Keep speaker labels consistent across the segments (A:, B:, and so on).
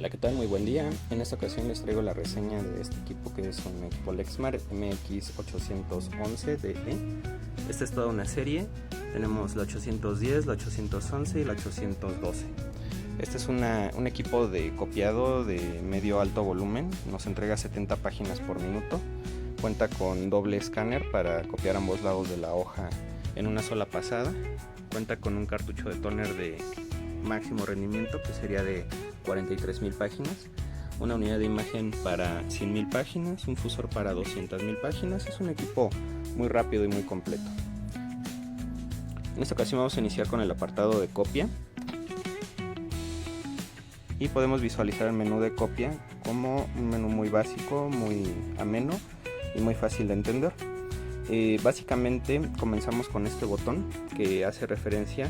A: Hola, ¿qué tal? Muy buen día. En esta ocasión les traigo la reseña de este equipo, que es un equipo Lexmark MX811DE. Esta es toda una serie. Tenemos la 810, la 811 y la 812. Este es un equipo de copiado de medio alto volumen. Nos entrega 70 páginas por minuto. Cuenta con doble escáner para copiar ambos lados de la hoja en una sola pasada. Cuenta con un cartucho de tóner de máximo rendimiento, que sería de 43.000 páginas, una unidad de imagen para 100.000 páginas, un fusor para 200.000 páginas. Es un equipo muy rápido y muy completo. En esta ocasión vamos a iniciar con el apartado de copia y podemos visualizar el menú de copia como un menú muy básico, muy ameno y muy fácil de entender. Básicamente comenzamos con este botón que hace referencia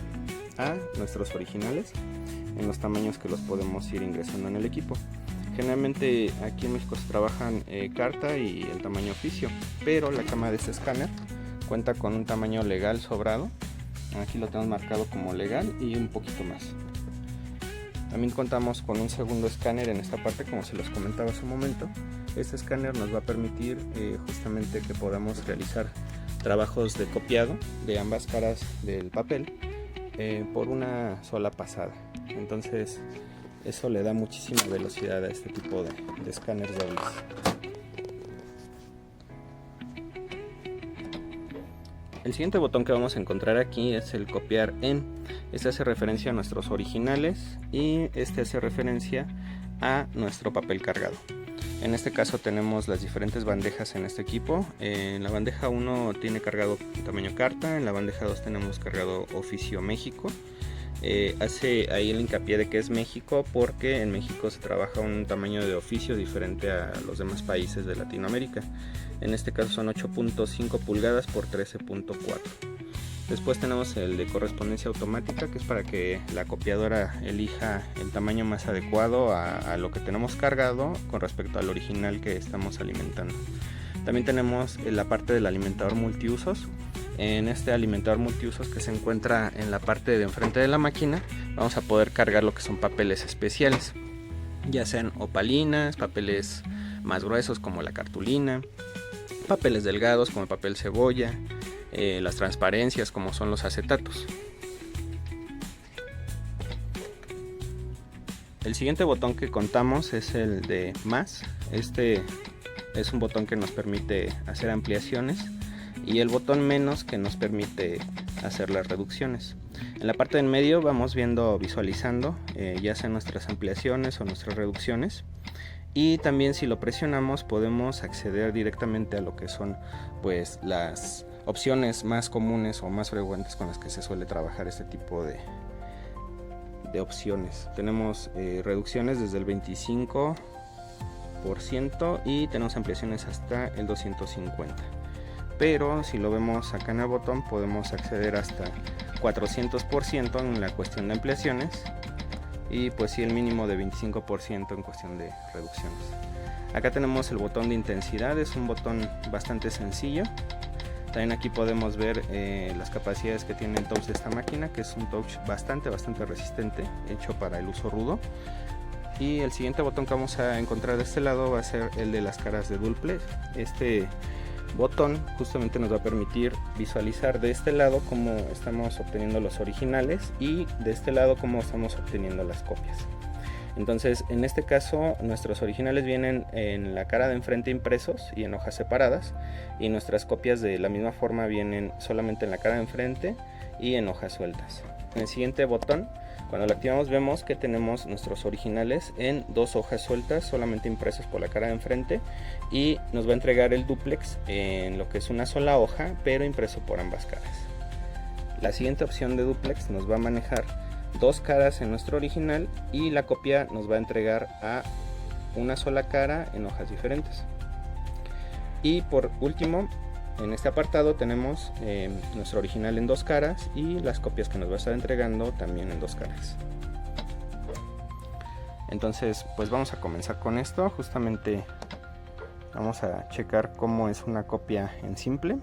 A: a nuestros originales en los tamaños que los podemos ir ingresando en el equipo. Generalmente aquí en México se trabajan carta y el tamaño oficio, pero la cama de este escáner cuenta con un tamaño legal sobrado. Aquí lo tenemos marcado como legal y un poquito más. También contamos con un segundo escáner en esta parte, como se los comentaba hace un momento. Este escáner nos va a permitir justamente que podamos realizar trabajos de copiado de ambas caras del papel por una sola pasada. Entonces eso le da muchísima velocidad a este tipo de escáneres dobles. El siguiente botón que vamos a encontrar aquí es el copiar en. Este hace referencia a nuestros originales y este hace referencia a nuestro papel cargado. En este caso tenemos las diferentes bandejas en este equipo. En la bandeja 1 tiene cargado tamaño carta, en la bandeja 2 tenemos cargado oficio México. Hace ahí el hincapié de que es México porque en México se trabaja un tamaño de oficio diferente a los demás países de Latinoamérica. En este caso son 8.5 pulgadas por 13.4. Después tenemos el de correspondencia automática, que es para que la copiadora elija el tamaño más adecuado a lo que tenemos cargado con respecto al original que estamos alimentando. También tenemos la parte del alimentador multiusos. En este alimentador multiusos, que se encuentra en la parte de enfrente de la máquina, vamos a poder cargar lo que son papeles especiales, ya sean opalinas, papeles más gruesos como la cartulina, papeles delgados como el papel cebolla, las transparencias como son los acetatos. El siguiente botón que contamos es el de más. Este es un botón que nos permite hacer ampliaciones y el botón menos, que nos permite hacer las reducciones. En la parte del medio vamos visualizando ya sean nuestras ampliaciones o nuestras reducciones, y también si lo presionamos podemos acceder directamente a lo que son pues las opciones más comunes o más frecuentes con las que se suele trabajar este tipo de opciones. Tenemos reducciones desde el 25% y tenemos ampliaciones hasta el 250%. Pero si lo vemos acá en el botón podemos acceder hasta 400% en la cuestión de ampliaciones, y pues sí, el mínimo de 25% en cuestión de reducciones. Acá tenemos el botón de intensidad, es un botón bastante sencillo. También aquí podemos ver las capacidades que tiene el touch de esta máquina, que es un touch bastante resistente, hecho para el uso rudo. Y el siguiente botón que vamos a encontrar de este lado va a ser el de las caras de duple. Este botón justamente nos va a permitir visualizar de este lado cómo estamos obteniendo los originales y de este lado cómo estamos obteniendo las copias. Entonces, en este caso nuestros originales vienen en la cara de enfrente impresos y en hojas separadas, y nuestras copias de la misma forma vienen solamente en la cara de enfrente y en hojas sueltas. En el siguiente botón, cuando lo activamos, vemos que tenemos nuestros originales en dos hojas sueltas, solamente impresos por la cara de enfrente, y nos va a entregar el dúplex en lo que es una sola hoja, pero impreso por ambas caras. La siguiente opción de dúplex nos va a manejar dos caras en nuestro original, y la copia nos va a entregar a una sola cara en hojas diferentes. Y por último, en este apartado tenemos nuestro original en dos caras y las copias que nos va a estar entregando también en dos caras. Entonces pues vamos a comenzar con esto. Justamente vamos a checar cómo es una copia en simple.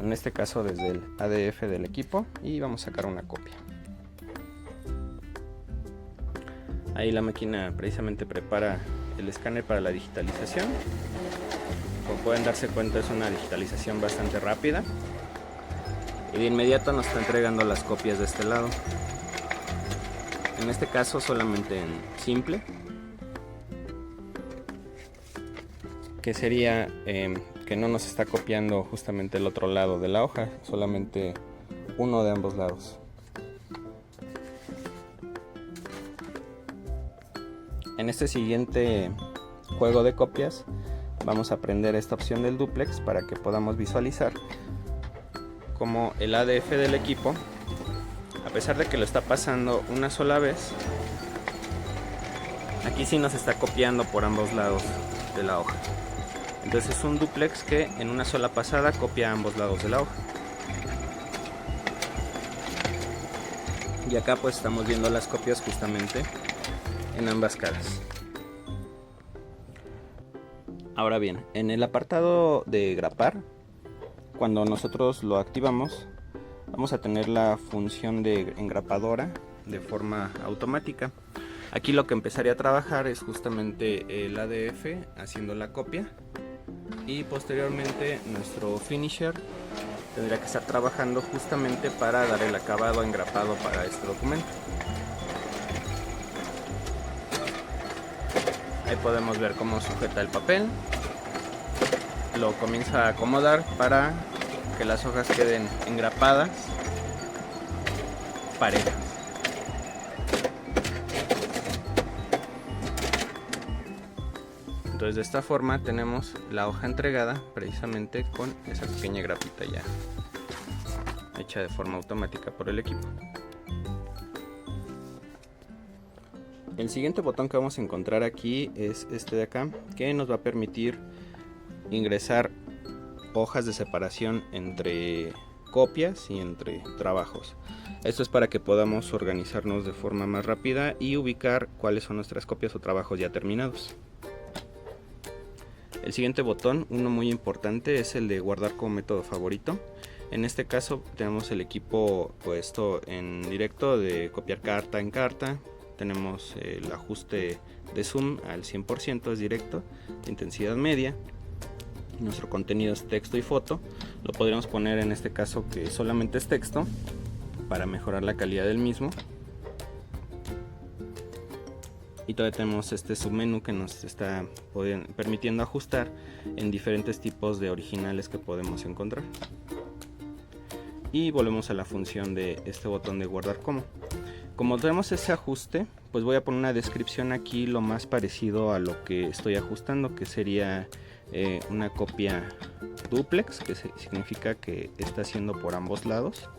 A: En en este caso desde el ADF del equipo, y vamos a sacar una copia. Ahí la máquina precisamente prepara el escáner para la digitalización. Como pueden darse cuenta, es una digitalización bastante rápida y de inmediato nos está entregando las copias de este lado. En este caso solamente en simple, que sería que no nos está copiando justamente el otro lado de la hoja, solamente uno de ambos lados. En este siguiente juego de copias vamos a aprender esta opción del duplex para que podamos visualizar cómo el ADF del equipo, a pesar de que lo está pasando una sola vez, aquí sí nos está copiando por ambos lados de la hoja. Entonces es un duplex que en una sola pasada copia ambos lados de la hoja. Y acá pues estamos viendo las copias justamente en ambas caras. Ahora bien, en el apartado de grapar, cuando nosotros lo activamos, vamos a tener la función de engrapadora de forma automática. Aquí lo que empezaría a trabajar es justamente el ADF haciendo la copia, y posteriormente nuestro finisher tendría que estar trabajando justamente para dar el acabado engrapado para este documento. Ahí podemos ver cómo sujeta el papel, lo comienza a acomodar para que las hojas queden engrapadas parejas. Entonces de esta forma tenemos la hoja entregada precisamente con esa pequeña grapita ya hecha de forma automática por el equipo. El siguiente botón que vamos a encontrar aquí es este de acá, que nos va a permitir ingresar hojas de separación entre copias y entre trabajos. Esto es para que podamos organizarnos de forma más rápida y ubicar cuáles son nuestras copias o trabajos ya terminados. El siguiente botón, uno muy importante, es el de guardar como método favorito. En este caso tenemos el equipo puesto en directo de copiar carta en carta. Tenemos el ajuste de zoom al 100%, es directo, de intensidad media. Nuestro contenido es texto y foto. Lo podríamos poner en este caso que solamente es texto para mejorar la calidad del mismo. Y todavía tenemos este submenú que nos está permitiendo ajustar en diferentes tipos de originales que podemos encontrar. Y volvemos a la función de este botón de guardar como. Como tenemos ese ajuste, pues voy a poner una descripción aquí lo más parecido a lo que estoy ajustando, que sería una copia duplex, que significa que está haciendo por ambos lados.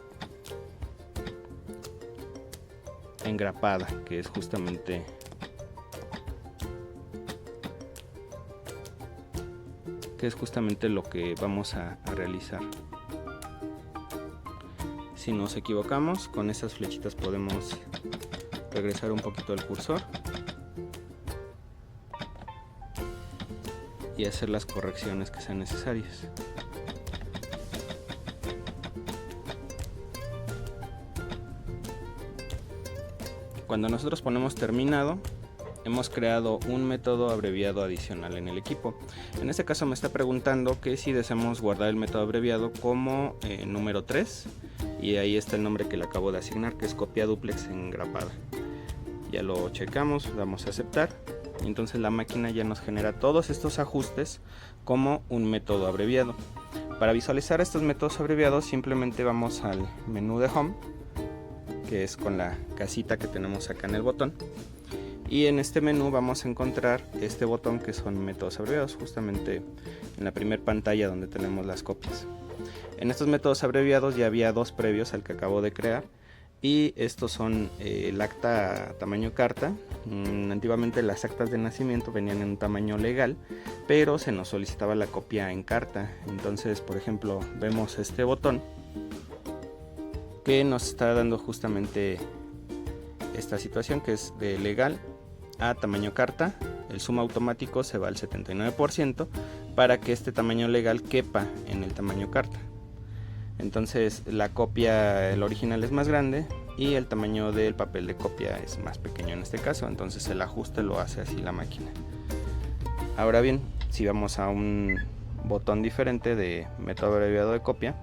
A: Engrapada, que es justamente lo que vamos a realizar. Si nos equivocamos, con estas flechitas podemos regresar un poquito el cursor y hacer las correcciones que sean necesarias. Cuando nosotros ponemos terminado, hemos creado un método abreviado adicional en el equipo. En este caso me está preguntando que si deseamos guardar el método abreviado como número 3, y ahí está el nombre que le acabo de asignar, que es copia duplex engrapada. Ya lo checamos, damos a aceptar, y entonces la máquina ya nos genera todos estos ajustes como un método abreviado. Para visualizar estos métodos abreviados simplemente vamos al menú de Home, que es con la casita que tenemos acá en el botón, y en este menú vamos a encontrar este botón que son métodos abreviados, justamente en la primera pantalla donde tenemos las copias. En estos métodos abreviados ya había dos previos al que acabo de crear, y estos son el acta tamaño carta. Antiguamente las actas de nacimiento venían en un tamaño legal, pero se nos solicitaba la copia en carta. Entonces, por ejemplo, vemos este botón que nos está dando justamente esta situación, que es de legal a tamaño carta. El zoom automático se va al 79% para que este tamaño legal quepa en el tamaño carta. Entonces la copia, el original es más grande y el tamaño del papel de copia es más pequeño en este caso, entonces el ajuste lo hace así la máquina. Ahora bien, si vamos a un botón diferente de método abreviado de copia,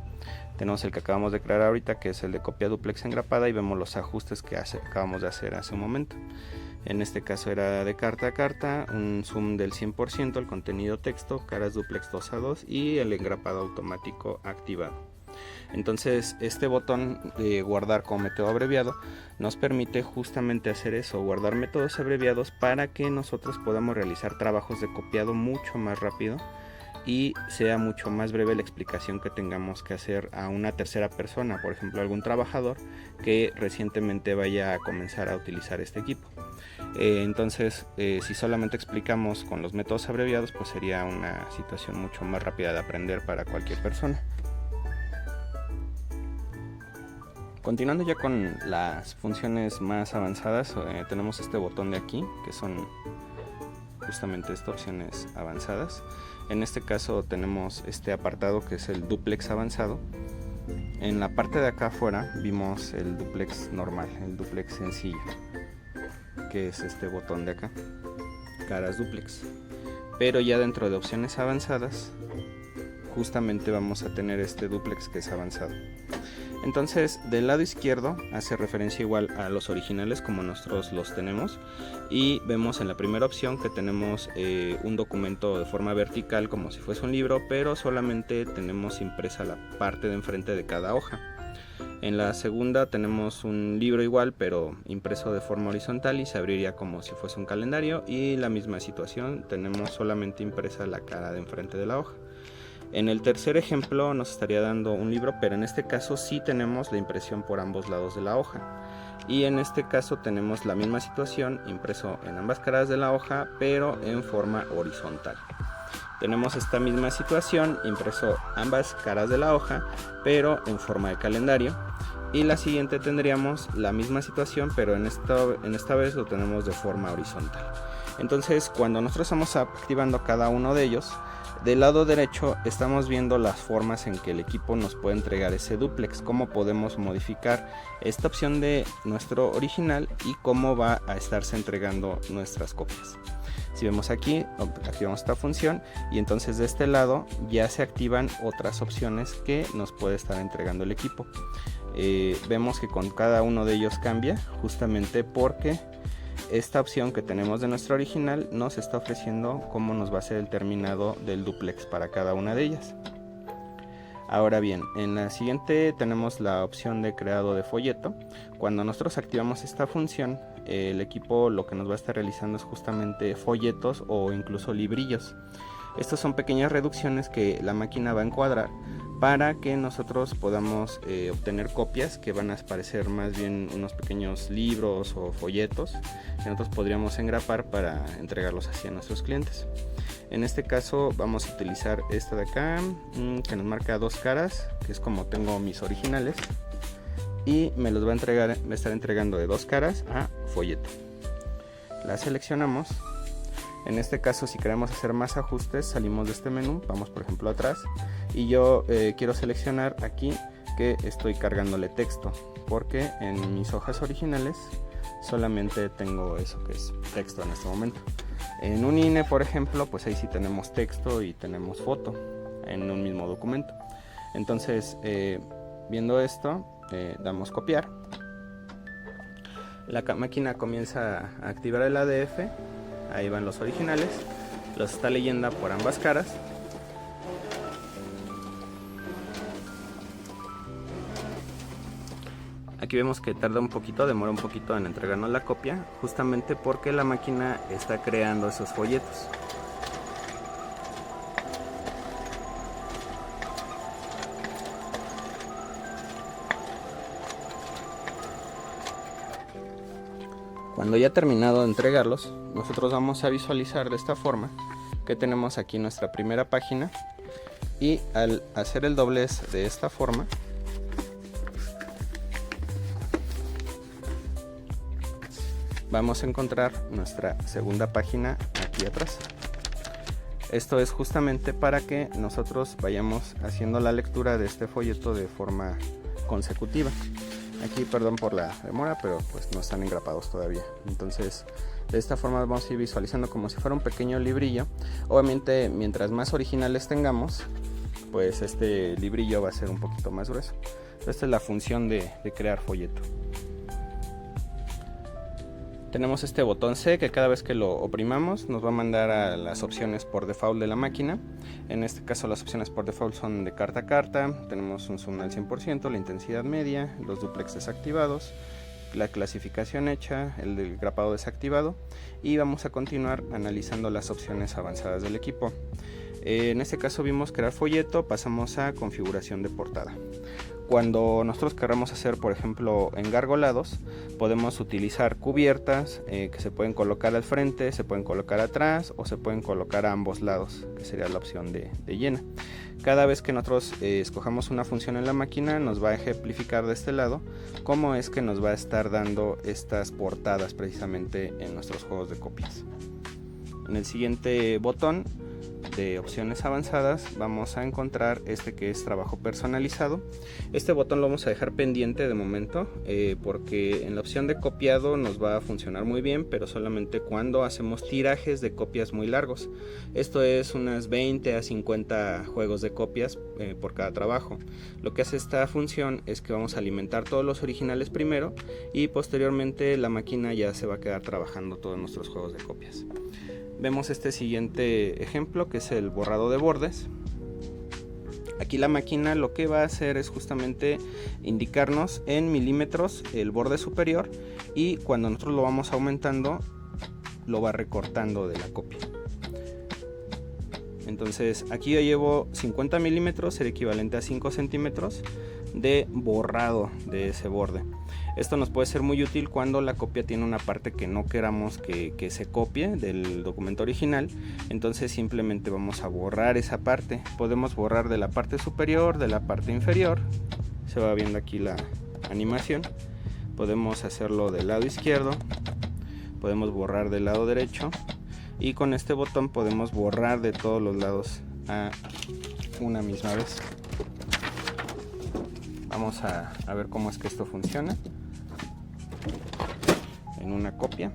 A: tenemos el que acabamos de crear ahorita, que es el de copia duplex engrapada, y vemos los ajustes que acabamos de hacer hace un momento. En este caso era de carta a carta, un zoom del 100%, el contenido texto, caras duplex 2:2 y el engrapado automático activado. Entonces este botón de guardar como método abreviado nos permite justamente hacer eso, guardar métodos abreviados para que nosotros podamos realizar trabajos de copiado mucho más rápido y sea mucho más breve la explicación que tengamos que hacer a una tercera persona, por ejemplo algún trabajador que recientemente vaya a comenzar a utilizar este equipo. Entonces si solamente explicamos con los métodos abreviados, pues sería una situación mucho más rápida de aprender para cualquier persona. Continuando ya con las funciones más avanzadas, tenemos este botón de aquí, que son justamente estas opciones avanzadas. En este caso tenemos este apartado que es el duplex avanzado. En la parte de acá afuera vimos el duplex normal, el duplex sencillo, que es este botón de acá, caras duplex. Pero ya dentro de opciones avanzadas, justamente vamos a tener este duplex que es avanzado. Entonces del lado izquierdo hace referencia igual a los originales como nosotros los tenemos, y vemos en la primera opción que tenemos un documento de forma vertical como si fuese un libro, pero solamente tenemos impresa la parte de enfrente de cada hoja. En la segunda tenemos un libro igual pero impreso de forma horizontal y se abriría como si fuese un calendario, y la misma situación, tenemos solamente impresa la cara de enfrente de la hoja. En el tercer ejemplo nos estaría dando un libro, pero en este caso sí tenemos la impresión por ambos lados de la hoja. Y en este caso tenemos la misma situación, impreso en ambas caras de la hoja, pero en forma horizontal. Tenemos esta misma situación, impreso ambas caras de la hoja, pero en forma de calendario. Y la siguiente tendríamos la misma situación, pero en esta vez lo tenemos de forma horizontal. Entonces, cuando nosotros estamos activando cada uno de ellos, del lado derecho estamos viendo las formas en que el equipo nos puede entregar ese duplex, cómo podemos modificar esta opción de nuestro original y cómo va a estarse entregando nuestras copias. Si vemos aquí, activamos esta función y entonces de este lado ya se activan otras opciones que nos puede estar entregando el equipo. Vemos que con cada uno de ellos cambia, justamente porque esta opción que tenemos de nuestro original nos está ofreciendo cómo nos va a ser el terminado del duplex para cada una de ellas. Ahora bien, en la siguiente tenemos la opción de creado de folleto. Cuando nosotros activamos esta función, el equipo lo que nos va a estar realizando es justamente folletos o incluso librillos. Estas son pequeñas reducciones que la máquina va a encuadrar para que nosotros podamos obtener copias que van a parecer más bien unos pequeños libros o folletos que nosotros podríamos engrapar para entregarlos así a nuestros clientes. En este caso vamos a utilizar esta de acá, que nos marca dos caras, que es como tengo mis originales, y me los va a estar entregando de dos caras a folleto. La seleccionamos. En este caso, si queremos hacer más ajustes, salimos de este menú, vamos por ejemplo atrás, y yo quiero seleccionar aquí que estoy cargándole texto, porque en mis hojas originales solamente tengo eso que es texto en este momento. En un INE, por ejemplo, pues ahí sí tenemos texto y tenemos foto en un mismo documento. Entonces, viendo esto, damos copiar. La máquina comienza a activar el ADF. Ahí van los originales, los está leyendo por ambas caras. Aquí vemos que tarda un poquito, demora un poquito en entregarnos la copia, justamente porque la máquina está creando esos folletos. Cuando ya ha terminado de entregarlos, nosotros vamos a visualizar de esta forma que tenemos aquí nuestra primera página, y al hacer el doblez de esta forma vamos a encontrar nuestra segunda página aquí atrás. Esto es justamente para que nosotros vayamos haciendo la lectura de este folleto de forma consecutiva. Aquí perdón por la demora, pero pues no están engrapados todavía. Entonces de esta forma vamos a ir visualizando como si fuera un pequeño librillo. Obviamente mientras más originales tengamos, pues este librillo va a ser un poquito más grueso. Esta es la función de crear folleto. Tenemos este botón C que cada vez que lo oprimamos nos va a mandar a las opciones por default de la máquina. En este caso las opciones por default son de carta a carta, tenemos un zoom al 100%, la intensidad media, los duplex desactivados, la clasificación hecha, el del grapado desactivado, y vamos a continuar analizando las opciones avanzadas del equipo. En este caso vimos crear folleto, pasamos a configuración de portada. Cuando nosotros queramos hacer, por ejemplo, engargolados, podemos utilizar cubiertas que se pueden colocar al frente, se pueden colocar atrás o se pueden colocar a ambos lados, que sería la opción de llena. Cada vez que nosotros escojamos una función en la máquina, nos va a ejemplificar de este lado cómo es que nos va a estar dando estas portadas precisamente en nuestros juegos de copias. En el siguiente botón de opciones avanzadas vamos a encontrar este que es trabajo personalizado. Este botón lo vamos a dejar pendiente de momento porque en la opción de copiado nos va a funcionar muy bien, pero solamente cuando hacemos tirajes de copias muy largos. Esto es unas 20 a 50 juegos de copias por cada trabajo. Lo que hace esta función es que vamos a alimentar todos los originales primero y posteriormente la máquina ya se va a quedar trabajando todos nuestros juegos de copias. Vemos este siguiente ejemplo que es el borrado de bordes. Aquí la máquina lo que va a hacer es justamente indicarnos en milímetros el borde superior y cuando nosotros lo vamos aumentando lo va recortando de la copia. Entonces aquí yo llevo 50 milímetros, el equivalente a 5 centímetros de borrado de ese borde. Esto nos puede ser muy útil cuando la copia tiene una parte que no queramos que se copie del documento original. Entonces simplemente vamos a borrar esa parte. Podemos borrar de la parte superior, de la parte inferior. Se va viendo aquí la animación. Podemos hacerlo del lado izquierdo. Podemos borrar del lado derecho. Y con este botón podemos borrar de todos los lados a una misma vez. Vamos a ver cómo es que esto funciona en una copia.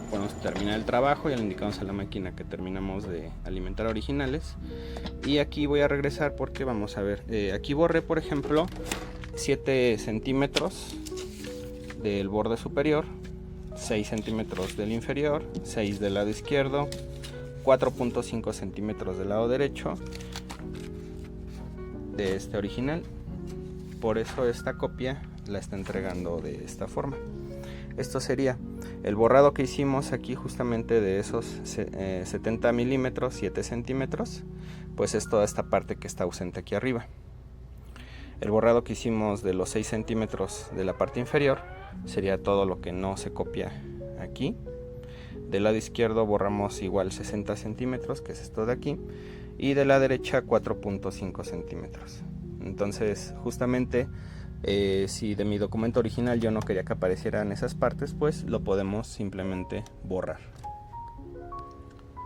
A: Podemos terminar el trabajo, ya le indicamos a la máquina que terminamos de alimentar originales. Y aquí voy a regresar porque vamos a ver, aquí borré por ejemplo 7 centímetros del borde superior, 6 centímetros del inferior, 6 del lado izquierdo, 4.5 centímetros del lado derecho de este original. Por eso esta copia la está entregando de esta forma. Esto sería el borrado que hicimos aquí justamente de esos 70 milímetros, 7 centímetros, pues es toda esta parte que está ausente aquí arriba. El borrado que hicimos de los 6 centímetros de la parte inferior sería todo lo que no se copia aquí. Del lado izquierdo borramos igual 60 centímetros, que es esto de aquí, y de la derecha 4.5 centímetros. Entonces justamente si de mi documento original yo no quería que aparecieran esas partes, pues lo podemos simplemente borrar.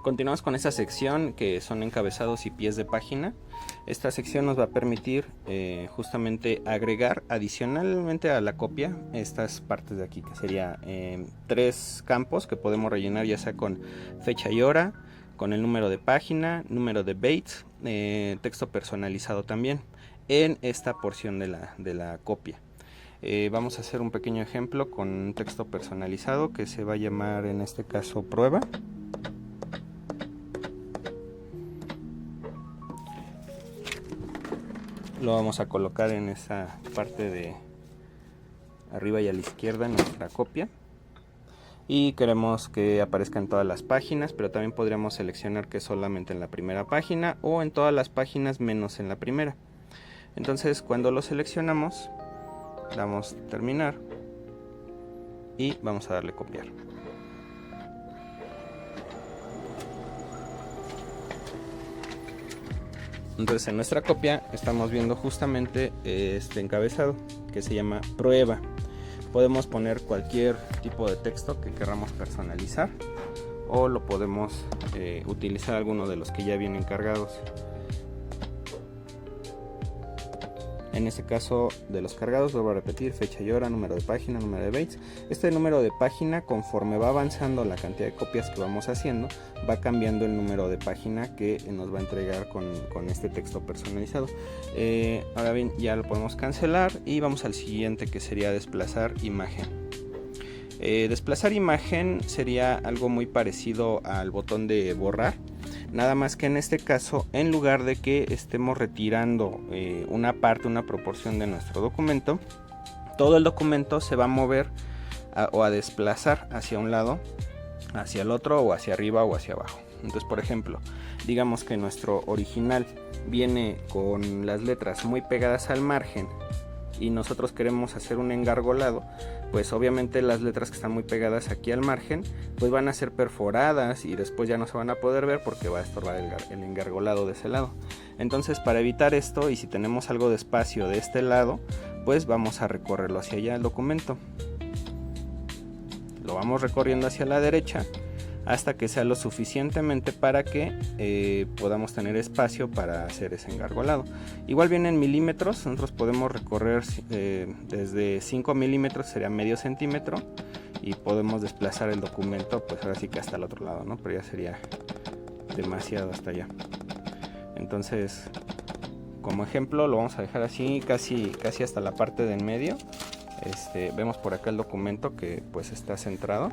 A: Continuamos con esta sección que son encabezados y pies de página. Esta sección nos va a permitir justamente agregar adicionalmente a la copia estas partes de aquí, que sería 3 campos que podemos rellenar ya sea con fecha y hora, con el número de página, número de bytes, texto personalizado también en esta porción de la copia. Vamos a hacer un pequeño ejemplo con un texto personalizado que se va a llamar en este caso prueba. Lo vamos a colocar en esa parte de arriba y a la izquierda en nuestra copia. Y queremos que aparezca en todas las páginas, pero también podríamos seleccionar que solamente en la primera página o en todas las páginas menos en la primera. Entonces cuando lo seleccionamos, damos terminar y vamos a darle copiar. Entonces en nuestra copia estamos viendo justamente este encabezado que se llama prueba. Podemos poner cualquier tipo de texto que queramos personalizar, o lo podemos utilizar alguno de los que ya vienen cargados. En este caso de los cargados, vuelvo a repetir: fecha y hora, número de página, número de bytes. Este número de página, conforme va avanzando la cantidad de copias que vamos haciendo, va cambiando el número de página que nos va a entregar con este texto personalizado. Ahora bien, ya lo podemos cancelar y vamos al siguiente, que sería desplazar imagen. Desplazar imagen sería algo muy parecido al botón de borrar, nada más que en este caso, en lugar de que estemos retirando una parte, una proporción de nuestro documento, todo el documento se va a mover o a desplazar hacia un lado, hacia el otro, o hacia arriba o hacia abajo. Entonces, por ejemplo, digamos que nuestro original viene con las letras muy pegadas al margen y nosotros queremos hacer un engargolado, pues obviamente las letras que están muy pegadas aquí al margen pues van a ser perforadas y después ya no se van a poder ver porque va a estorbar el engargolado de ese lado. Entonces, para evitar esto, y si tenemos algo de espacio de este lado, pues vamos a recorrerlo hacia allá el documento. Lo vamos recorriendo hacia la derecha hasta que sea lo suficientemente para que podamos tener espacio para hacer ese engargolado. Igual viene en milímetros, nosotros podemos recorrer desde 5 milímetros, sería medio centímetro, y podemos desplazar el documento pues ahora sí que hasta el otro lado, ¿no? Pero ya sería demasiado hasta allá. Entonces, como ejemplo, lo vamos a dejar así, casi hasta la parte del medio. Vemos por acá el documento que pues está centrado.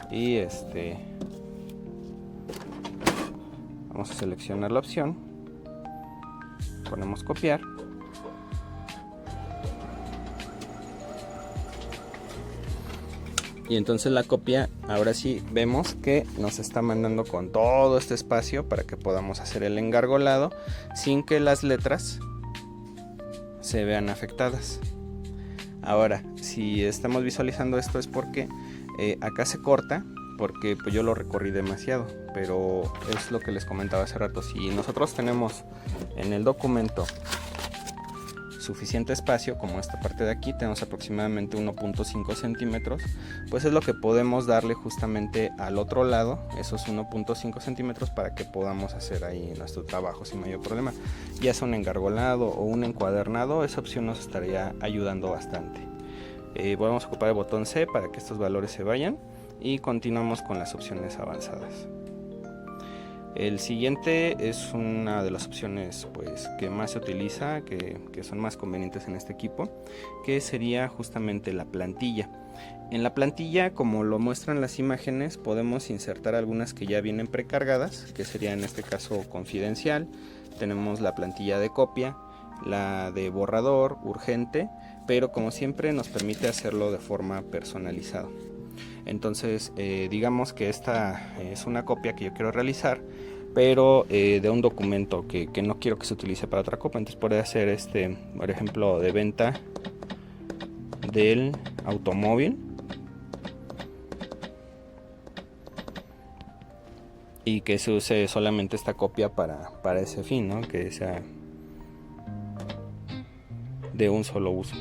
A: Y vamos a seleccionar la opción, ponemos copiar, y entonces la copia, ahora sí vemos que nos está mandando con todo este espacio para que podamos hacer el engargolado sin que las letras se vean afectadas. Ahora, si estamos visualizando esto es porque acá se corta, porque pues yo lo recorrí demasiado, pero es lo que les comentaba hace rato. Si nosotros tenemos en el documento suficiente espacio, como esta parte de aquí, tenemos aproximadamente 1.5 centímetros, pues es lo que podemos darle justamente al otro lado, esos 1.5 centímetros, para que podamos hacer ahí nuestro trabajo sin mayor problema. Ya sea un engargolado o un encuadernado, esa opción nos estaría ayudando bastante. Vamos a ocupar el botón C para que estos valores se vayan y continuamos con las opciones avanzadas. El siguiente es una de las opciones pues que más se utiliza, que son más convenientes en este equipo, que sería justamente la plantilla. En la plantilla, como lo muestran las imágenes, podemos insertar algunas que ya vienen precargadas, que sería en este caso confidencial. Tenemos la plantilla de copia, la de borrador, urgente, pero como siempre nos permite hacerlo de forma personalizada. Entonces digamos que esta es una copia que yo quiero realizar, pero de un documento que no quiero que se utilice para otra copia. Entonces podría hacer por ejemplo, de venta del automóvil, y que se use solamente esta copia para ese fin, ¿no? Que sea de un solo uso.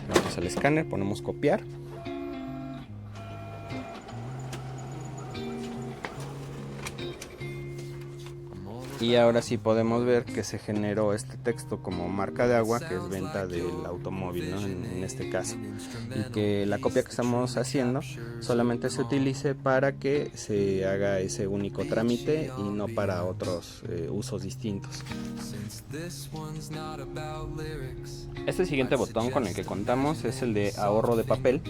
A: Vamos al escáner, ponemos copiar. Y ahora sí podemos ver que se generó este texto como marca de agua, que es venta del automóvil, ¿no? en este caso, y que la copia que estamos haciendo solamente se utilice para que se haga ese único trámite y no para otros usos distintos. Este siguiente botón con el que contamos es el de ahorro de papel.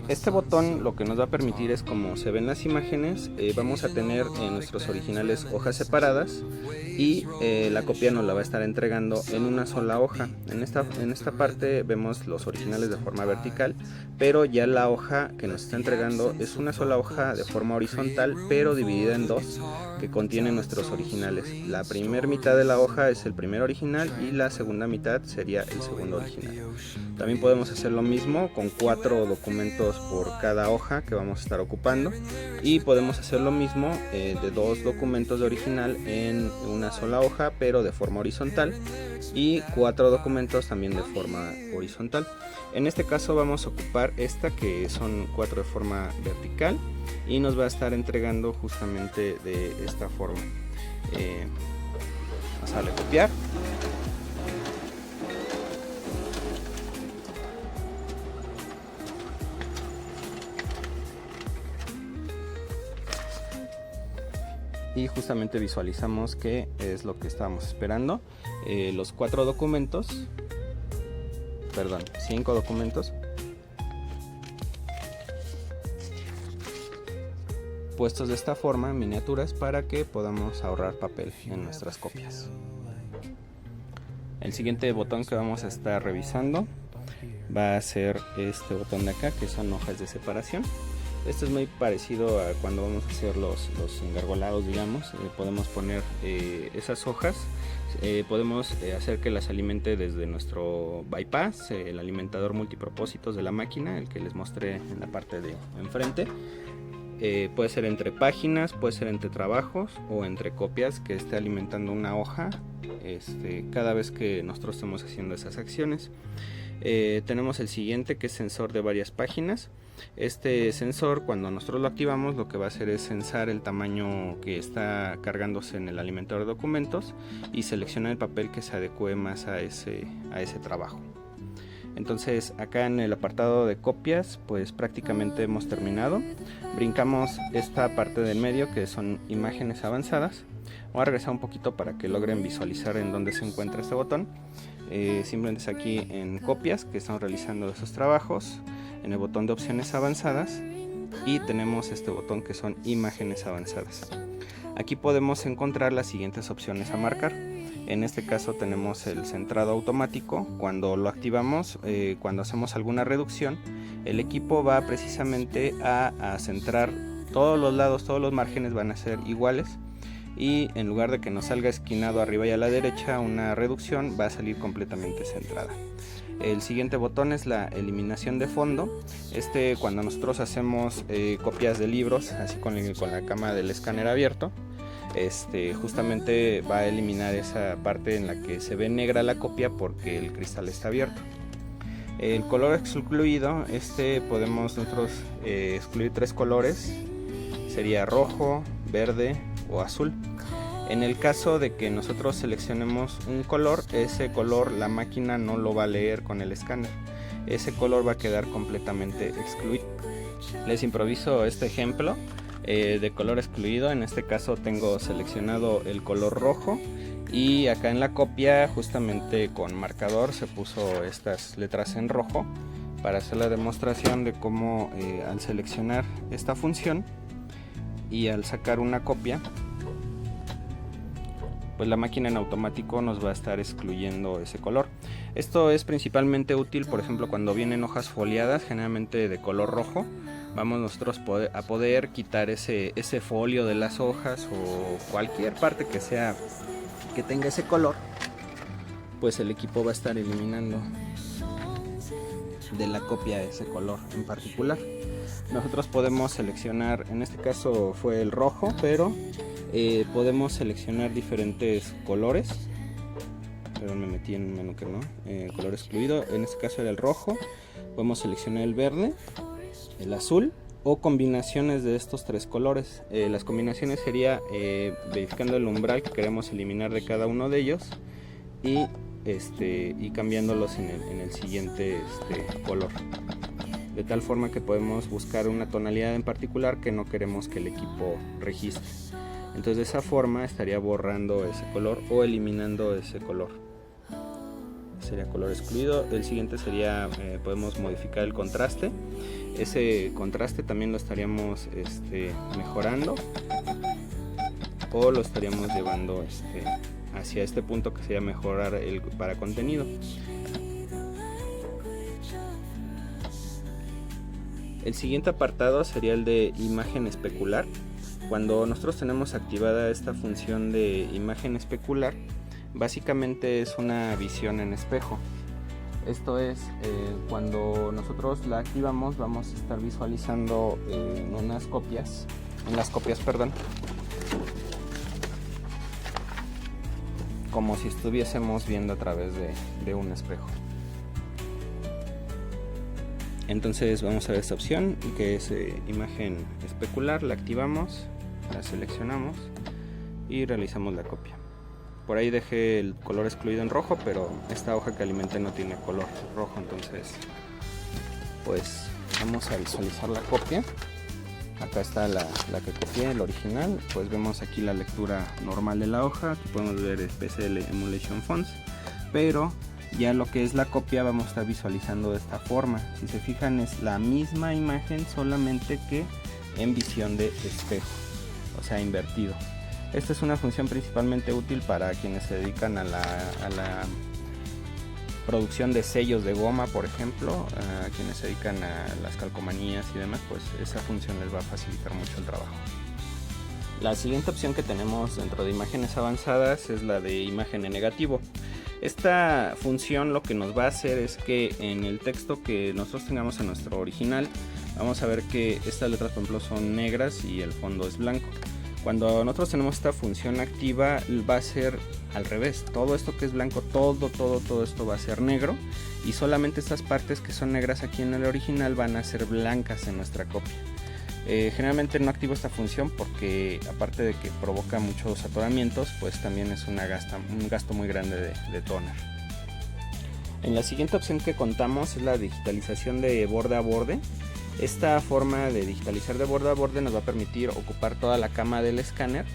A: Este botón lo que nos va a permitir es, como se ven las imágenes, vamos a tener en nuestros originales hojas separadas, y la copia nos la va a estar entregando en una sola hoja. En esta parte vemos los originales de forma vertical, pero ya la hoja que nos está entregando es una sola hoja de forma horizontal, pero dividida en dos, que contiene nuestros originales. La primera mitad de la hoja es el primer original y la segunda mitad sería el segundo original. También podemos hacer lo mismo con 4 documentos por cada hoja que vamos a estar ocupando, y podemos hacer lo mismo de 2 documentos de original en una una sola hoja pero de forma horizontal, y 4 documentos también de forma horizontal. En este caso vamos a ocupar esta, que son 4 de forma vertical, y nos va a estar entregando justamente de esta forma. Vamos a darle a copiar. Y justamente visualizamos que es lo que estábamos esperando. Los 5 documentos puestos de esta forma, miniaturas, para que podamos ahorrar papel en nuestras copias. El siguiente botón que vamos a estar revisando va a ser este botón de acá, que son hojas de separación. Esto es muy parecido a cuando vamos a hacer los engargolados, digamos. Podemos poner esas hojas, podemos hacer que las alimente desde nuestro bypass, el alimentador multipropósitos de la máquina, el que les mostré en la parte de enfrente. Puede ser entre páginas, puede ser entre trabajos o entre copias, que esté alimentando una hoja cada vez que nosotros estemos haciendo esas acciones. Tenemos el siguiente, que es sensor de varias páginas. Este sensor, cuando nosotros lo activamos, lo que va a hacer es censar el tamaño que está cargándose en el alimentador de documentos y seleccionar el papel que se adecue más a ese trabajo. Entonces, acá en el apartado de copias, pues prácticamente hemos terminado. Brincamos esta parte del medio, que son imágenes avanzadas. Voy a regresar un poquito para que logren visualizar en dónde se encuentra este botón. Simplemente es aquí en copias, que estamos realizando esos trabajos, en el botón de opciones avanzadas, y tenemos este botón que son imágenes avanzadas. Aquí podemos encontrar las siguientes opciones a marcar. En este caso tenemos el centrado automático. Cuando lo activamos, cuando hacemos alguna reducción, el equipo va precisamente a centrar todos los lados, todos los márgenes van a ser iguales, y en lugar de que nos salga esquinado arriba y a la derecha una reducción, va a salir completamente centrada. El siguiente botón es la eliminación de fondo. Cuando nosotros hacemos copias de libros, así con la cámara del escáner abierto, justamente va a eliminar esa parte en la que se ve negra la copia porque el cristal está abierto. El color excluido, podemos nosotros excluir 3 colores, sería rojo, verde o azul. En el caso de que nosotros seleccionemos un color, ese color la máquina no lo va a leer con el escáner, ese color va a quedar completamente excluido. Les improviso este ejemplo de color excluido. En este caso tengo seleccionado el color rojo, y acá en la copia, justamente con marcador, se puso estas letras en rojo para hacer la demostración de cómo al seleccionar esta función y al sacar una copia, pues la máquina en automático nos va a estar excluyendo ese color. Esto es principalmente útil, por ejemplo, cuando vienen hojas foliadas, generalmente de color rojo. Vamos nosotros a poder quitar ese folio de las hojas, o cualquier parte que tenga ese color, pues el equipo va a estar eliminando de la copia ese color en particular. Nosotros podemos seleccionar, en este caso fue el rojo, pero podemos seleccionar diferentes colores. Pero me metí en un menú que no, color excluido. En este caso era el rojo. Podemos seleccionar el verde, el azul, o combinaciones de estos 3 colores. Las combinaciones sería verificando el umbral que queremos eliminar de cada uno de ellos, y cambiándolos en el siguiente color, de tal forma que podemos buscar una tonalidad en particular que no queremos que el equipo registre. Entonces de esa forma estaría borrando ese color o eliminando ese color. Sería color excluido. El siguiente sería, podemos modificar el contraste. Ese contraste también lo estaríamos mejorando, o lo estaríamos llevando hacia este punto, que sería mejorar el para contenido. El siguiente apartado sería el de imagen especular. Cuando nosotros tenemos activada esta función de imagen especular, básicamente es una visión en espejo. Esto es, cuando nosotros la activamos, vamos a estar visualizando en las copias, como si estuviésemos viendo a través de un espejo. Entonces vamos a ver esta opción que es imagen especular, la activamos, la seleccionamos y realizamos la copia. Por ahí dejé el color excluido en rojo, pero esta hoja que alimenté no tiene color rojo, entonces pues vamos a visualizar la copia. Acá está la que copié, el original. Pues vemos aquí la lectura normal de la hoja, aquí podemos ver PCL Emulation Fonts, pero ya lo que es la copia vamos a estar visualizando de esta forma. Si se fijan, es la misma imagen, solamente que en visión de espejo, o sea, invertido. Esta es una función principalmente útil para quienes se dedican a la producción de sellos de goma, por ejemplo, a quienes se dedican a las calcomanías y demás, pues esa función les va a facilitar mucho el trabajo. La siguiente opción que tenemos dentro de imágenes avanzadas es la de imagen en negativo. Esta función lo que nos va a hacer es que en el texto que nosotros tengamos en nuestro original, vamos a ver que estas letras, por ejemplo, son negras y el fondo es blanco. Cuando nosotros tenemos esta función activa, va a ser al revés. Todo esto que es blanco, todo esto va a ser negro, y solamente estas partes que son negras aquí en el original van a ser blancas en nuestra copia. Generalmente no activo esta función porque, aparte de que provoca muchos atoramientos, pues también es un gasto muy grande de toner. En la siguiente opción que contamos es la digitalización de borde a borde. Esta forma de digitalizar de borde a borde nos va a permitir ocupar toda la cama del escáner,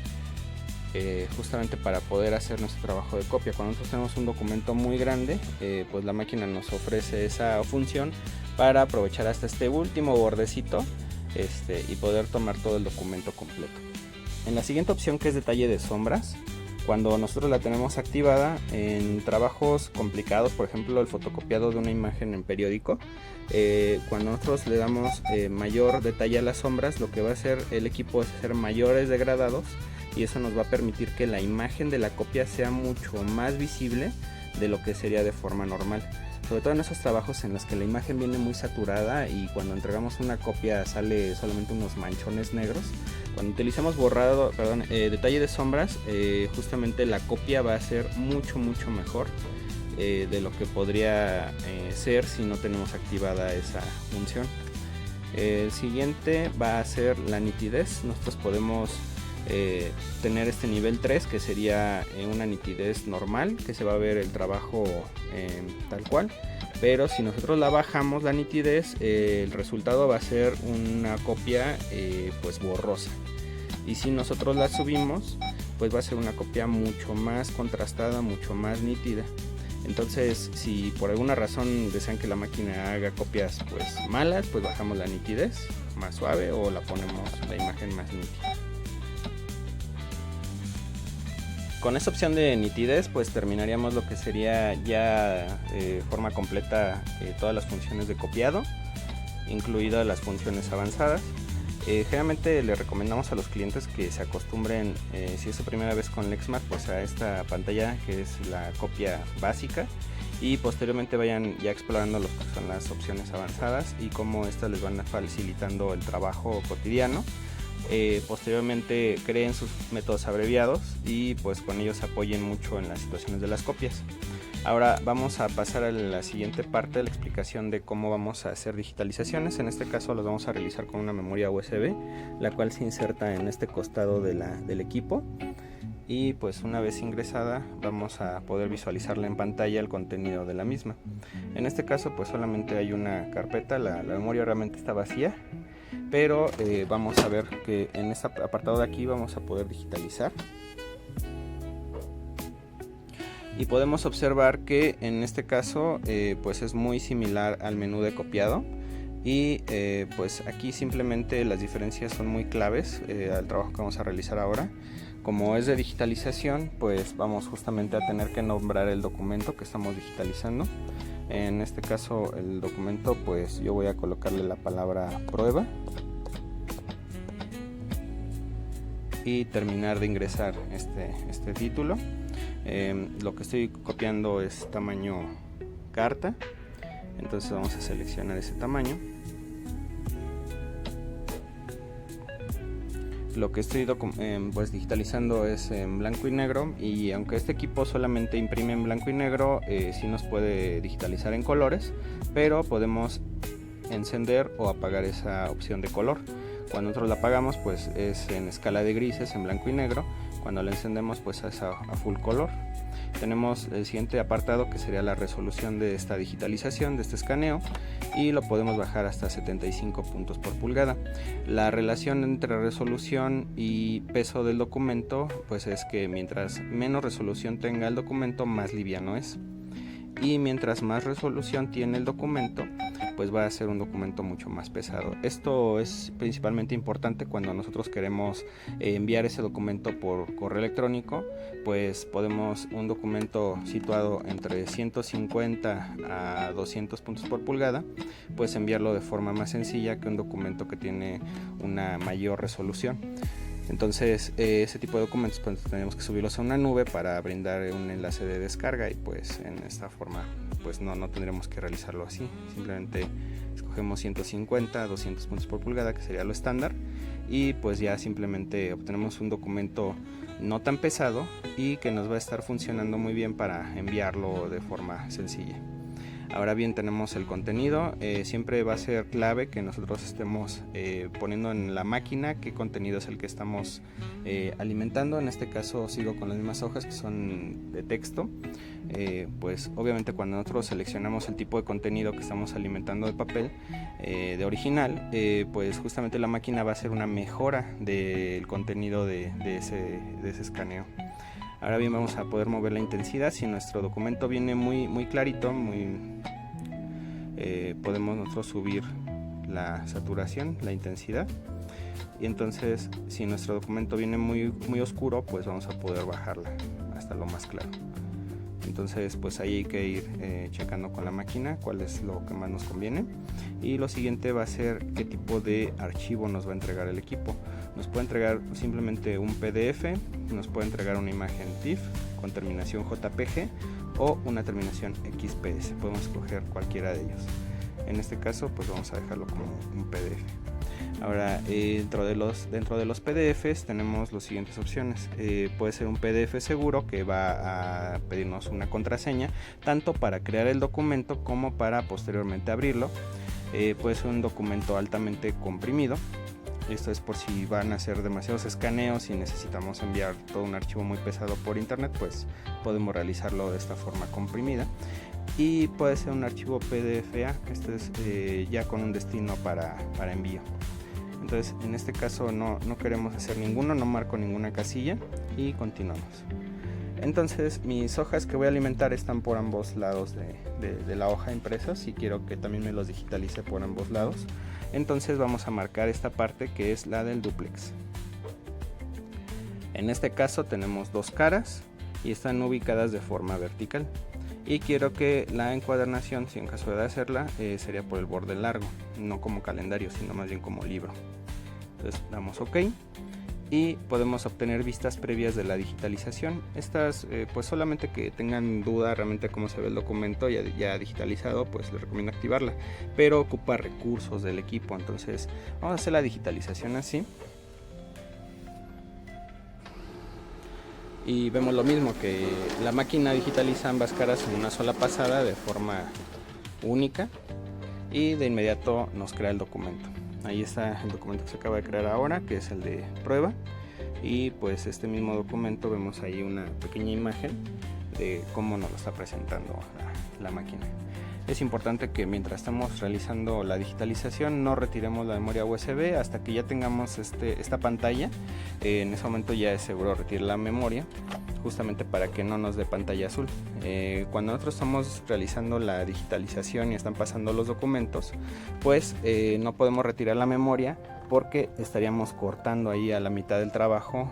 A: justamente para poder hacer nuestro trabajo de copia. Cuando nosotros tenemos un documento muy grande, pues la máquina nos ofrece esa función para aprovechar hasta este último bordecito y poder tomar todo el documento completo. En la siguiente opción, que es detalle de sombras, cuando nosotros la tenemos activada en trabajos complicados, por ejemplo el fotocopiado de una imagen en periódico, cuando nosotros le damos mayor detalle a las sombras, lo que va a hacer el equipo es hacer mayores degradados, y eso nos va a permitir que la imagen de la copia sea mucho más visible de lo que sería de forma normal. Sobre todo en esos trabajos en los que la imagen viene muy saturada y cuando entregamos una copia sale solamente unos manchones negros. Cuando utilizamos detalle de sombras, justamente la copia va a ser mucho mejor de lo que podría ser si no tenemos activada esa función. El siguiente va a ser la nitidez. Nosotros podemos tener este nivel 3, que sería una nitidez normal, que se va a ver el trabajo tal cual, pero si nosotros la bajamos la nitidez, el resultado va a ser una copia pues borrosa, y si nosotros la subimos, pues va a ser una copia mucho más contrastada, mucho más nítida. Entonces, si por alguna razón desean que la máquina haga copias pues malas, pues bajamos la nitidez más suave o la ponemos la imagen más nítida. Con esta opción de nitidez, pues terminaríamos lo que sería ya de forma completa todas las funciones de copiado, incluidas las funciones avanzadas. Generalmente le recomendamos a los clientes que se acostumbren, si es su primera vez con Lexmark, pues a esta pantalla que es la copia básica, y posteriormente vayan ya explorando lo que son las opciones avanzadas y cómo estas les van facilitando el trabajo cotidiano. Posteriormente creen sus métodos abreviados y pues con ellos apoyen mucho en las situaciones de las copias. Ahora vamos a pasar a la siguiente parte de la explicación de cómo vamos a hacer digitalizaciones. En este caso los vamos a realizar con una memoria USB, la cual se inserta en este costado del equipo, y pues una vez ingresada vamos a poder visualizarla en pantalla el contenido de la misma. En este caso pues solamente hay una carpeta, la memoria realmente está vacía, pero vamos a ver que en este apartado de aquí vamos a poder digitalizar, y podemos observar que en este caso pues es muy similar al menú de copiado, y pues aquí simplemente las diferencias son muy claves al trabajo que vamos a realizar ahora. Como es de digitalización, pues vamos justamente a tener que nombrar el documento que estamos digitalizando. En este caso el documento, pues yo voy a colocarle la palabra prueba y terminar de ingresar este título. Lo que estoy copiando es tamaño carta, entonces vamos a seleccionar ese tamaño. lo que estoy pues digitalizando es en blanco y negro, y aunque este equipo solamente imprime en blanco y negro, sí nos puede digitalizar en colores, pero podemos encender o apagar esa opción de color. Cuando nosotros la apagamos, pues es en escala de grises en blanco y negro. Cuando la encendemos, pues es a full color. Tenemos el siguiente apartado, que sería la resolución de esta digitalización, de este escaneo, y lo podemos bajar hasta 75 puntos por pulgada. La relación entre resolución y peso del documento, pues es que mientras menos resolución tenga el documento, más liviano es, y mientras más resolución tiene el documento, pues va a ser un documento mucho más pesado. Esto es principalmente importante cuando nosotros queremos enviar ese documento por correo electrónico. Pues podemos, un documento situado entre 150 a 200 puntos por pulgada, pues enviarlo de forma más sencilla que un documento que tiene una mayor resolución. Entonces ese tipo de documentos, pues tenemos que subirlos a una nube para brindar un enlace de descarga, y pues en esta forma pues no tendremos que realizarlo así. Simplemente escogemos 150 a 200 puntos por pulgada, que sería lo estándar, y pues ya simplemente obtenemos un documento no tan pesado y que nos va a estar funcionando muy bien para enviarlo de forma sencilla. Ahora bien, tenemos el contenido. Siempre va a ser clave que nosotros estemos poniendo en la máquina qué contenido es el que estamos alimentando. En este caso sigo con las mismas hojas, que son de texto. Pues obviamente cuando nosotros seleccionamos el tipo de contenido que estamos alimentando de papel de original, pues justamente la máquina va a hacer una mejora del contenido de ese escaneo. Ahora bien, vamos a poder mover la intensidad. Si nuestro documento viene muy clarito, podemos nosotros subir la saturación, la intensidad, y entonces si nuestro documento viene muy oscuro, pues vamos a poder bajarla hasta lo más claro. Entonces pues ahí hay que ir checando con la máquina cuál es lo que más nos conviene. Y lo siguiente va a ser qué tipo de archivo nos va a entregar el equipo. Nos puede entregar simplemente un PDF, nos puede entregar una imagen TIFF con terminación JPG o una terminación XPS. Podemos escoger cualquiera de ellos. En este caso pues vamos a dejarlo como un PDF. Ahora dentro de los PDFs tenemos las siguientes opciones. Puede ser un PDF seguro, que va a pedirnos una contraseña tanto para crear el documento como para posteriormente abrirlo. Puede ser un documento altamente comprimido. Esto es por si van a hacer demasiados escaneos y necesitamos enviar todo un archivo muy pesado por internet, pues podemos realizarlo de esta forma comprimida. Y puede ser un archivo PDFA, que este es ya con un destino para envío. Entonces en este caso no queremos hacer ninguno, no marco ninguna casilla y continuamos. Entonces mis hojas que voy a alimentar están por ambos lados de la hoja impresa. Si quiero que también me los digitalice por ambos lados, entonces vamos a marcar esta parte que es la del dúplex. En este caso tenemos dos caras y están ubicadas de forma vertical, y quiero que la encuadernación, si en caso de hacerla, sería por el borde largo, no como calendario, sino más bien como libro. Entonces damos OK y podemos obtener vistas previas de la digitalización. Estas pues solamente que tengan duda realmente cómo se ve el documento ya digitalizado, pues les recomiendo activarla, pero ocupa recursos del equipo. Entonces vamos a hacer la digitalización así. Y vemos lo mismo, que la máquina digitaliza ambas caras en una sola pasada de forma única, y de inmediato nos crea el documento. Ahí está el documento que se acaba de crear ahora, que es el de prueba, y pues este mismo documento vemos ahí una pequeña imagen de cómo nos lo está presentando la máquina. Es importante que mientras estamos realizando la digitalización no retiremos la memoria USB hasta que ya tengamos esta pantalla. En ese momento ya es seguro retirar la memoria, justamente para que no nos dé pantalla azul. Cuando nosotros estamos realizando la digitalización y están pasando los documentos, pues no podemos retirar la memoria, porque estaríamos cortando ahí a la mitad del trabajo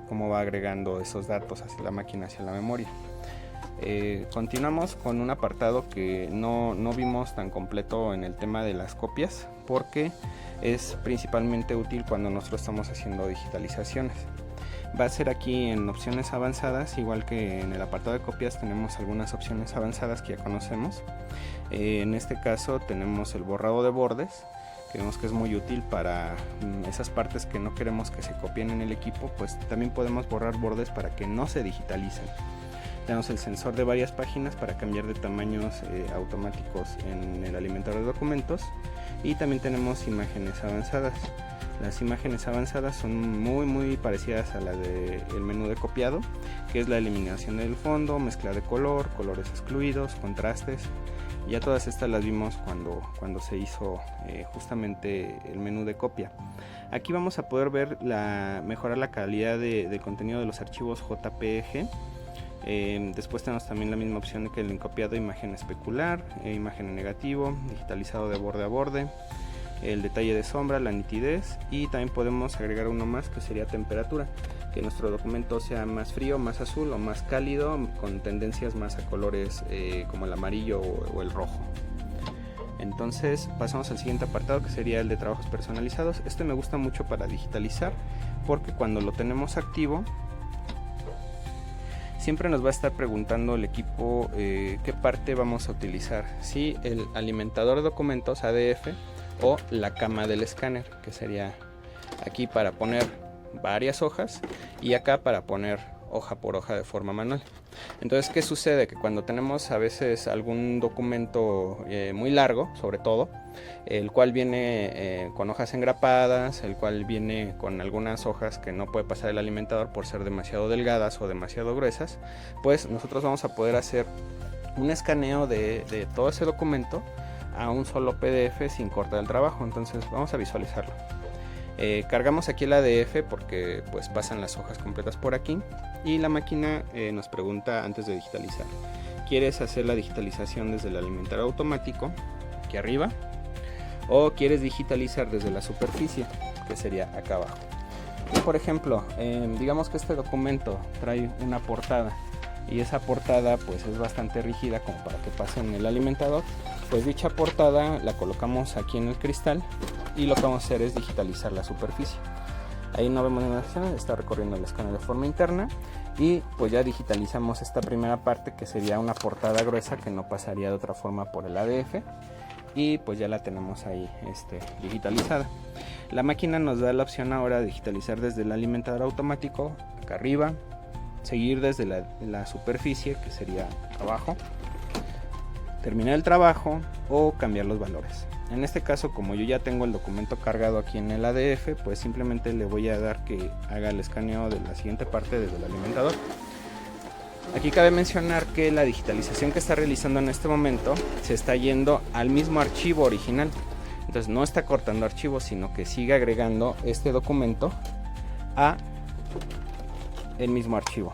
A: cómo va agregando esos datos hacia la máquina, hacia la memoria. Continuamos con un apartado que no vimos tan completo en el tema de las copias, porque es principalmente útil cuando nosotros estamos haciendo digitalizaciones. Va a ser aquí en opciones avanzadas, igual que en el apartado de copias tenemos algunas opciones avanzadas que ya conocemos. En este caso tenemos el borrado de bordes, que vemos que es muy útil para esas partes que no queremos que se copien en el equipo, pues también podemos borrar bordes para que no se digitalicen. Tenemos el sensor de varias páginas para cambiar de tamaños automáticos en el alimentador de documentos, y también tenemos imágenes avanzadas. Las imágenes avanzadas son muy parecidas a la del menú de copiado, que es la eliminación del fondo, mezcla de color, colores excluidos, contrastes. Ya todas estas las vimos cuando se hizo justamente el menú de copia. Aquí vamos a poder ver mejorar la calidad de contenido de los archivos JPG. Después tenemos también la misma opción que el encopiado, imagen especular, imagen en negativo, digitalizado de borde a borde, el detalle de sombra, la nitidez, y también podemos agregar uno más que sería temperatura, que nuestro documento sea más frío, más azul o más cálido, con tendencias más a colores como el amarillo o el rojo. Entonces pasamos al siguiente apartado, que sería el de trabajos personalizados. Este me gusta mucho para digitalizar, porque cuando lo tenemos activo siempre nos va a estar preguntando el equipo qué parte vamos a utilizar, si el alimentador de documentos ADF o la cama del escáner, que sería aquí para poner varias hojas y acá para poner hoja por hoja de forma manual. Entonces, ¿qué sucede? Que cuando tenemos a veces algún documento muy largo, sobre todo, el cual viene con hojas engrapadas, el cual viene con algunas hojas que no puede pasar el alimentador por ser demasiado delgadas o demasiado gruesas, pues nosotros vamos a poder hacer un escaneo de todo ese documento a un solo PDF sin cortar el trabajo. Entonces vamos a visualizarlo. Cargamos aquí el ADF porque pues pasan las hojas completas por aquí, y la máquina nos pregunta antes de digitalizar: ¿quieres hacer la digitalización desde el alimentador automático, aquí arriba, o quieres digitalizar desde la superficie, que sería acá abajo? Y por ejemplo, digamos que este documento trae una portada, y esa portada pues es bastante rígida como para que pase en el alimentador. Pues dicha portada la colocamos aquí en el cristal, y lo que vamos a hacer es digitalizar la superficie. Ahí no vemos ninguna acción, está recorriendo el escáner de forma interna, y pues ya digitalizamos esta primera parte, que sería una portada gruesa que no pasaría de otra forma por el ADF, y pues ya la tenemos ahí digitalizada. La máquina nos da la opción ahora de digitalizar desde el alimentador automático, acá arriba, seguir desde la superficie, que sería abajo, terminar el trabajo o cambiar los valores. En este caso, como yo ya tengo el documento cargado aquí en el ADF, pues simplemente le voy a dar que haga el escaneo de la siguiente parte desde el alimentador. Aquí cabe mencionar que la digitalización que está realizando en este momento se está yendo al mismo archivo original. Entonces no está cortando archivos, sino que sigue agregando este documento a el mismo archivo.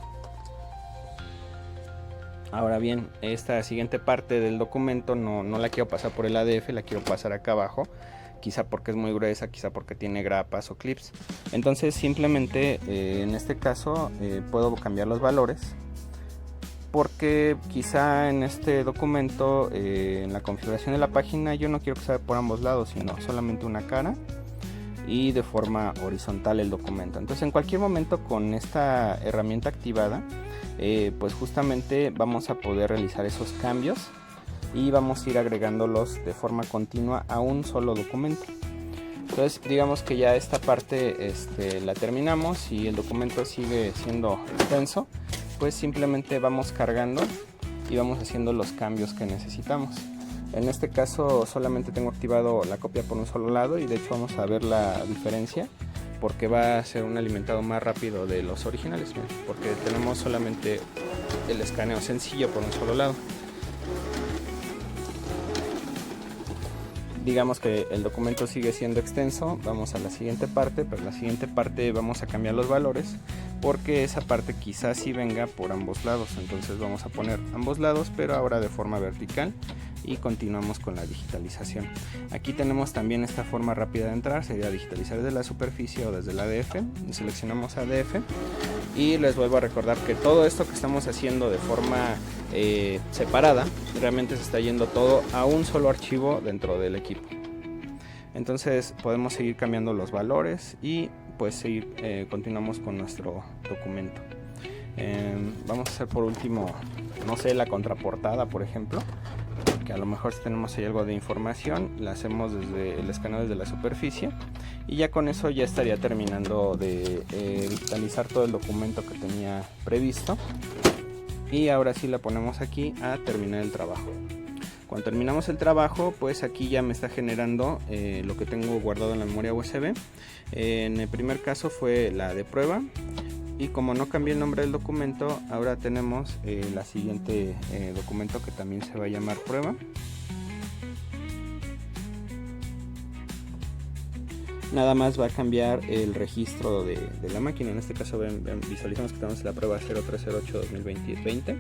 A: Ahora bien, esta siguiente parte del documento no la quiero pasar por el ADF, la quiero pasar acá abajo, quizá porque es muy gruesa, quizá porque tiene grapas o clips. Entonces simplemente en este caso puedo cambiar los valores, porque quizá en este documento, en la configuración de la página, yo no quiero que sea por ambos lados, sino solamente una cara y de forma horizontal el documento. Entonces en cualquier momento, con esta herramienta activada, pues justamente vamos a poder realizar esos cambios, y vamos a ir agregándolos de forma continua a un solo documento. Entonces digamos que ya esta parte la terminamos y el documento sigue siendo extenso, pues simplemente vamos cargando y vamos haciendo los cambios que necesitamos. En este caso solamente tengo activado la copia por un solo lado, y de hecho vamos a ver la diferencia, porque va a ser un alimentado más rápido de los originales, porque tenemos solamente el escaneo sencillo por un solo lado. Digamos que el documento sigue siendo extenso. Vamos a la siguiente parte, pero en la siguiente parte vamos a cambiar los valores, porque esa parte quizás sí venga por ambos lados. Entonces vamos a poner ambos lados, pero ahora de forma vertical, y continuamos con la digitalización. Aquí tenemos también esta forma rápida de entrar, sería digitalizar desde la superficie o desde el ADF. Seleccionamos ADF, y les vuelvo a recordar que todo esto que estamos haciendo de forma separada, realmente se está yendo todo a un solo archivo dentro del equipo. Entonces podemos seguir cambiando los valores, y pues continuamos con nuestro documento. Vamos a hacer por último, no sé, la contraportada, por ejemplo. que a lo mejor si tenemos ahí algo de información, la hacemos desde el escaneo desde la superficie, y ya con eso ya estaría terminando de digitalizar todo el documento que tenía previsto. Y ahora sí la ponemos aquí a terminar el trabajo. Cuando terminamos el trabajo, pues aquí ya me está generando lo que tengo guardado en la memoria USB. En el primer caso fue la de prueba, y como no cambié el nombre del documento, ahora tenemos la siguiente documento que también se va a llamar prueba. Nada más va a cambiar el registro de la máquina. En este caso visualizamos que tenemos la prueba 0308-2020,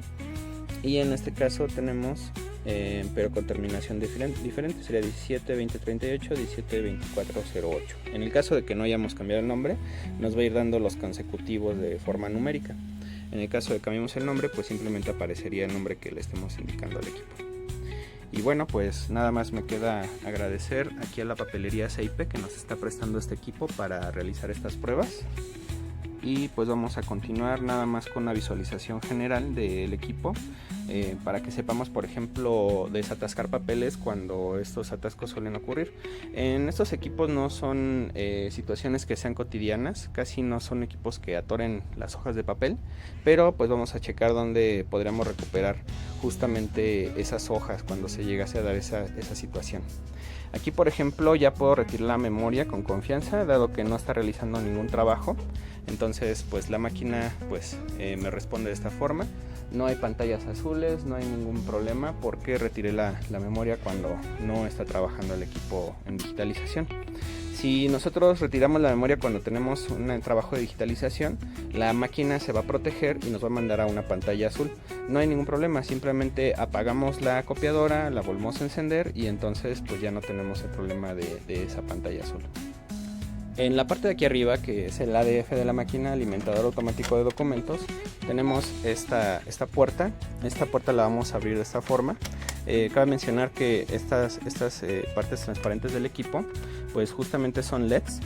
A: y en este caso tenemos pero con terminación diferente, sería 17-2038, 17-2408. En el caso de que no hayamos cambiado el nombre, nos va a ir dando los consecutivos de forma numérica. En el caso de que cambiemos el nombre, pues simplemente aparecería el nombre que le estemos indicando al equipo. Y bueno, pues nada más me queda agradecer aquí a la papelería CIP que nos está prestando este equipo para realizar estas pruebas. Y pues vamos a continuar nada más con una visualización general del equipo, para que sepamos, por ejemplo, desatascar papeles cuando estos atascos suelen ocurrir. En estos equipos no son situaciones que sean cotidianas, casi no son equipos que atoren las hojas de papel, pero pues vamos a checar dónde podríamos recuperar justamente esas hojas cuando se llegase a dar esa situación. Aquí, por ejemplo, ya puedo retirar la memoria con confianza, dado que no está realizando ningún trabajo. Entonces pues la máquina pues me responde de esta forma. No hay pantallas azules, no hay ningún problema porque retiré la memoria cuando no está trabajando el equipo en digitalización. Si nosotros retiramos la memoria cuando tenemos un trabajo de digitalización, la máquina se va a proteger y nos va a mandar a una pantalla azul. No hay ningún problema, simplemente apagamos la copiadora, la volvemos a encender y entonces pues ya no tenemos el problema de esa pantalla azul. En la parte de aquí arriba, que es el ADF de la máquina, alimentador automático de documentos, tenemos esta puerta. Esta puerta la vamos a abrir de esta forma. Cabe mencionar que estas partes transparentes del equipo pues justamente son LEDs.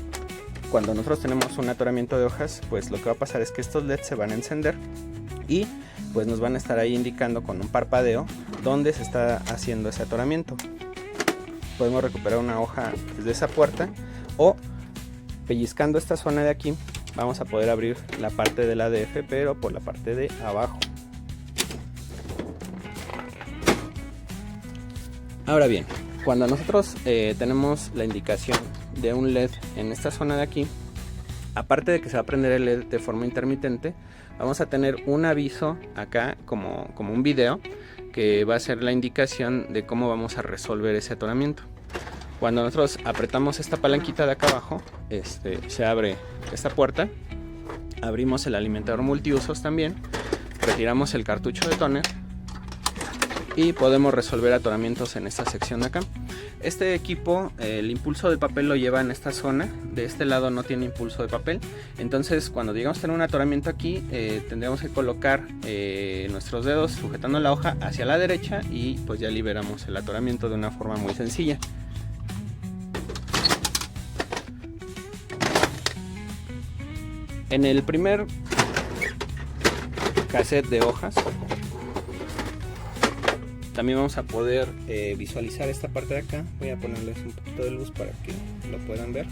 A: Cuando nosotros tenemos un atoramiento de hojas, pues lo que va a pasar es que estos LEDs se van a encender y pues nos van a estar ahí indicando con un parpadeo dónde se está haciendo ese atoramiento. Podemos recuperar una hoja desde esa puerta, o pellizcando esta zona de aquí vamos a poder abrir la parte del ADF, pero por la parte de abajo. Ahora bien, cuando nosotros tenemos la indicación de un LED en esta zona de aquí, aparte de que se va a prender el LED de forma intermitente, vamos a tener un aviso acá como un video que va a ser la indicación de cómo vamos a resolver ese atoramiento. Cuando nosotros apretamos esta palanquita de acá abajo, se abre esta puerta, abrimos el alimentador multiusos también, retiramos el cartucho de tóner y podemos resolver atoramientos en esta sección de acá. Este equipo, el impulso de papel lo lleva en esta zona, de este lado no tiene impulso de papel, entonces cuando llegamos a tener un atoramiento aquí, tendríamos que colocar nuestros dedos sujetando la hoja hacia la derecha y pues ya liberamos el atoramiento de una forma muy sencilla. En el primer cassette de hojas también vamos a poder visualizar esta parte de acá. Voy a ponerles un poquito de luz para que lo puedan ver.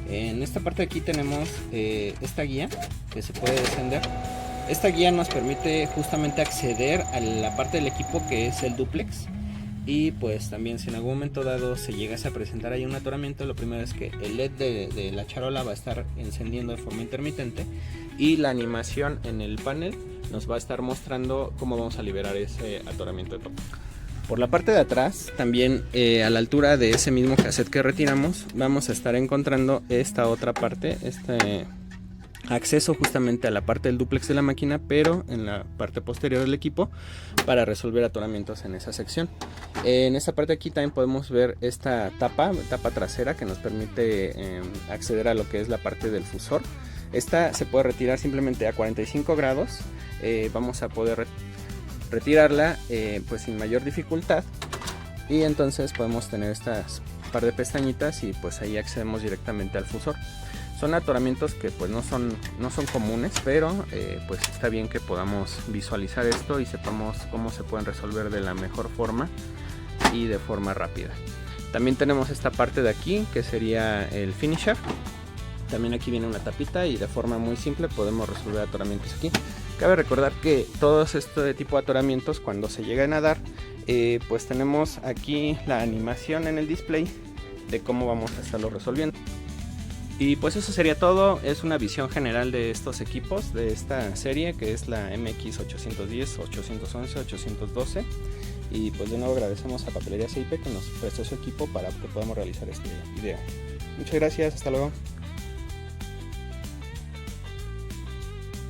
A: En esta parte de aquí tenemos esta guía que se puede descender. Esta guía nos permite justamente acceder a la parte del equipo que es el dúplex. Y pues también si en algún momento dado se llegase a presentar ahí un atoramiento, lo primero es que el LED de la charola va a estar encendiendo de forma intermitente y la animación en el panel nos va a estar mostrando cómo vamos a liberar ese atoramiento de papel. Por la parte de atrás, también a la altura de ese mismo cassette que retiramos, vamos a estar encontrando esta otra parte, acceso justamente a la parte del dúplex de la máquina, pero en la parte posterior del equipo para resolver atoramientos en esa sección. En esta parte de aquí también podemos ver esta tapa trasera que nos permite acceder a lo que es la parte del fusor. Esta se puede retirar simplemente a 45 grados. Vamos a poder retirarla pues sin mayor dificultad, y entonces podemos tener estas par de pestañitas y pues ahí accedemos directamente al fusor. Son atoramientos que pues no son comunes, pero pues está bien que podamos visualizar esto y sepamos cómo se pueden resolver de la mejor forma y de forma rápida. También tenemos esta parte de aquí que sería el finisher. También aquí viene una tapita y de forma muy simple podemos resolver atoramientos aquí. Cabe recordar que todos este tipo de atoramientos, cuando se llegan a dar, pues tenemos aquí la animación en el display de cómo vamos a estarlo resolviendo. Y pues eso sería todo. Es una visión general de estos equipos de esta serie, que es la MX810, 811, 812. Y pues de nuevo agradecemos a Papelería CIP que nos prestó su equipo para que podamos realizar este video. Muchas gracias, hasta luego.